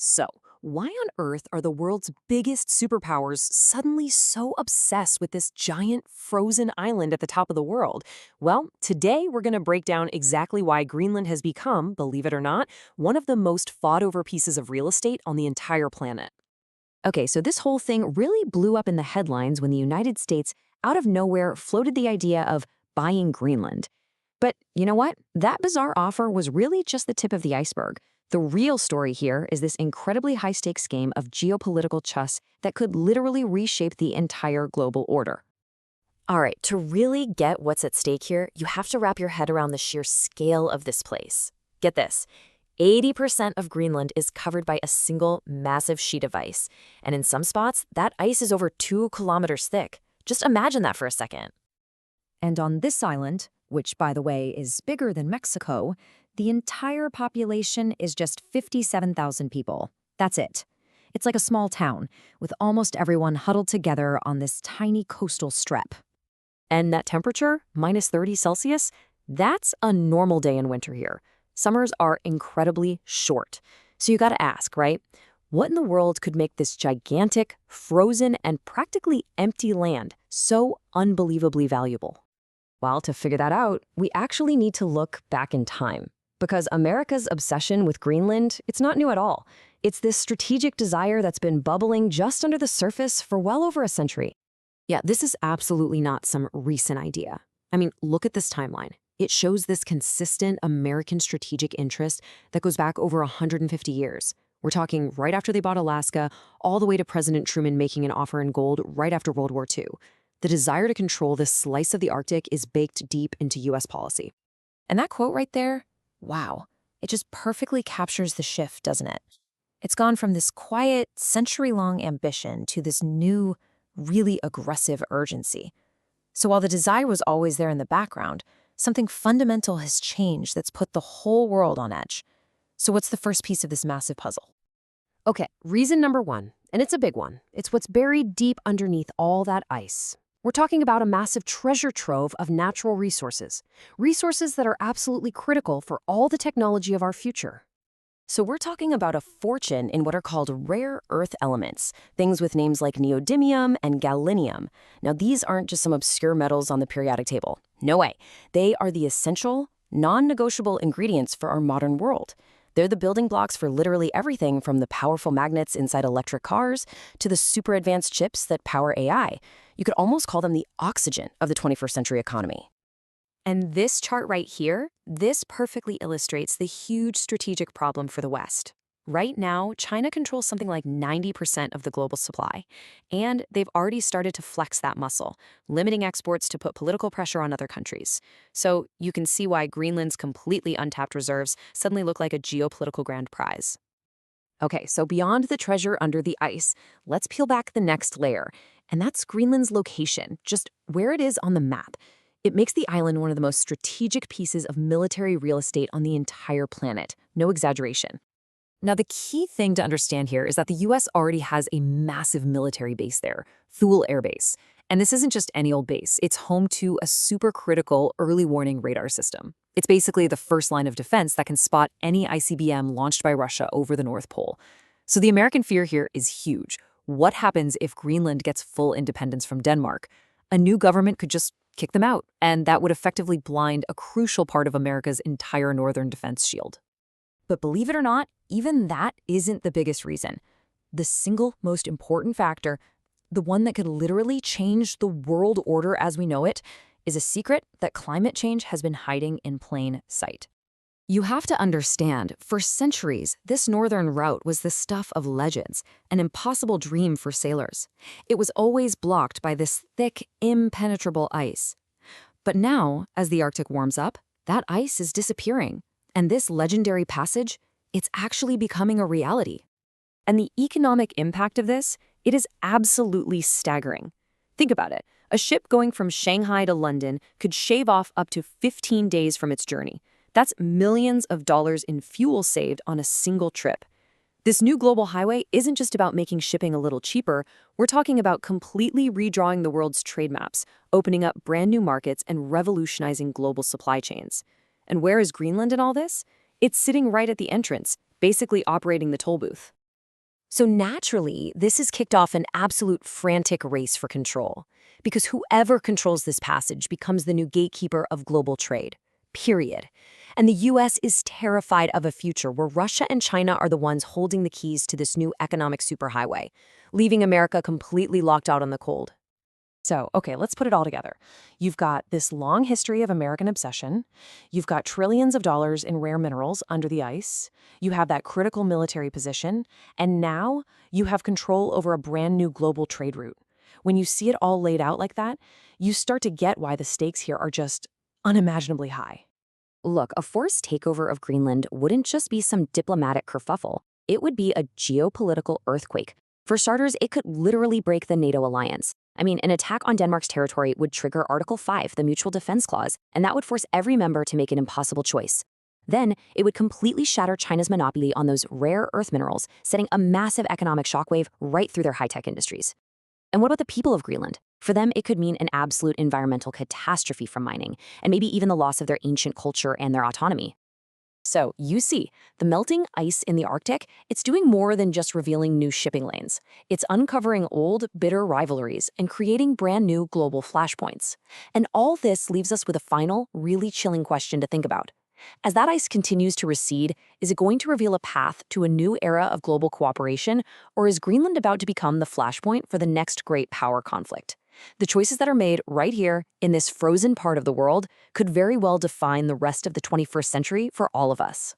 So, why on earth are the world's biggest superpowers suddenly so obsessed with this giant frozen island at the top of the world? Well, today we're going to break down exactly why Greenland has become, believe it or not, one of the most fought over pieces of real estate on the entire planet. Okay, so this whole thing really blew up in the headlines when the United States, out of nowhere, floated the idea of buying Greenland. But you know what? That bizarre offer was really just the tip of the iceberg. The real story here is this incredibly high stakes game of geopolitical chess that could literally reshape the entire global order. All right, to really get what's at stake here, you have to wrap your head around the sheer scale of this place. Get this. 80% of Greenland is covered by a single massive sheet of ice. And in some spots, that ice is over 2 kilometers thick. Just imagine that for a second. And on this island, which by the way is bigger than Mexico, the entire population is just 57,000 people. That's it. It's like a small town, with almost everyone huddled together on this tiny coastal strip. And that temperature, -30 Celsius, that's a normal day in winter here. Summers are incredibly short. So you gotta ask, right? What in the world could make this gigantic, frozen, and practically empty land so unbelievably valuable? Well, to figure that out, we actually need to look back in time. Because America's obsession with Greenland, it's not new at all. It's this strategic desire that's been bubbling just under the surface for well over a century. Yeah, this is absolutely not some recent idea. I mean, look at this timeline. It shows this consistent American strategic interest that goes back over 150 years. We're talking right after they bought Alaska, all the way to President Truman making an offer in gold right after World War II. The desire to control this slice of the Arctic is baked deep into U.S. policy. And that quote right there, wow, it just perfectly captures the shift, doesn't it? It's gone from this quiet, century-long ambition to this new, really aggressive urgency. So while the desire was always there in the background, something fundamental has changed that's put the whole world on edge. So what's the first piece of this massive puzzle? Okay, reason number one, and it's a big one. It's what's buried deep underneath all that ice. We're talking about a massive treasure trove of natural resources. Resources that are absolutely critical for all the technology of our future. So we're talking about a fortune in what are called rare earth elements, things with names like neodymium and gallium. Now, these aren't just some obscure metals on the periodic table. No way. They are the essential, non-negotiable ingredients for our modern world. They're the building blocks for literally everything from the powerful magnets inside electric cars to the super advanced chips that power AI. You could almost call them the oxygen of the 21st century economy. And this chart right here, this perfectly illustrates the huge strategic problem for the West. Right now, China controls something like 90% of the global supply, and they've already started to flex that muscle, limiting exports to put political pressure on other countries. So you can see why Greenland's completely untapped reserves suddenly look like a geopolitical grand prize. Okay, so beyond the treasure under the ice, let's peel back the next layer, and that's Greenland's location, just where it is on the map. It makes the island one of the most strategic pieces of military real estate on the entire planet. No exaggeration. Now, the key thing to understand here is that the U.S. already has a massive military base there, Thule Air Base. And this isn't just any old base. It's home to a super-critical early warning radar system. It's basically the first line of defense that can spot any ICBM launched by Russia over the North Pole. So the American fear here is huge. What happens if Greenland gets full independence from Denmark? A new government could just kick them out, and that would effectively blind a crucial part of America's entire northern defense shield. But believe it or not, even that isn't the biggest reason. The single most important factor, the one that could literally change the world order as we know it, is a secret that climate change has been hiding in plain sight. You have to understand, for centuries, this northern route was the stuff of legends, an impossible dream for sailors. It was always blocked by this thick, impenetrable ice. But now, as the Arctic warms up, that ice is disappearing. And this legendary passage, it's actually becoming a reality. And the economic impact of this, it is absolutely staggering. Think about it. A ship going from Shanghai to London could shave off up to 15 days from its journey. That's millions of dollars in fuel saved on a single trip. This new global highway isn't just about making shipping a little cheaper. We're talking about completely redrawing the world's trade maps, opening up brand new markets, and revolutionizing global supply chains. And where is Greenland in all this? It's sitting right at the entrance, basically operating the toll booth. So naturally, this has kicked off an absolute frantic race for control, because whoever controls this passage becomes the new gatekeeper of global trade. Period. And the US is terrified of a future where Russia and China are the ones holding the keys to this new economic superhighway, leaving America completely locked out on the cold. So, okay, let's put it all together. You've got this long history of American obsession. You've got trillions of dollars in rare minerals under the ice. You have that critical military position. And now you have control over a brand new global trade route. When you see it all laid out like that, you start to get why the stakes here are just unimaginably high. Look, a forced takeover of Greenland wouldn't just be some diplomatic kerfuffle. It would be a geopolitical earthquake. For starters, it could literally break the NATO alliance. I mean, an attack on Denmark's territory would trigger Article 5, the Mutual Defense Clause, and that would force every member to make an impossible choice. Then, it would completely shatter China's monopoly on those rare earth minerals, setting a massive economic shockwave right through their high-tech industries. And what about the people of Greenland? For them, it could mean an absolute environmental catastrophe from mining, and maybe even the loss of their ancient culture and their autonomy. So, you see, the melting ice in the Arctic, it's doing more than just revealing new shipping lanes. It's uncovering old, bitter rivalries and creating brand new global flashpoints. And all this leaves us with a final, really chilling question to think about. As that ice continues to recede, is it going to reveal a path to a new era of global cooperation, or is Greenland about to become the flashpoint for the next great power conflict? The choices that are made right here in this frozen part of the world could very well define the rest of the 21st century for all of us.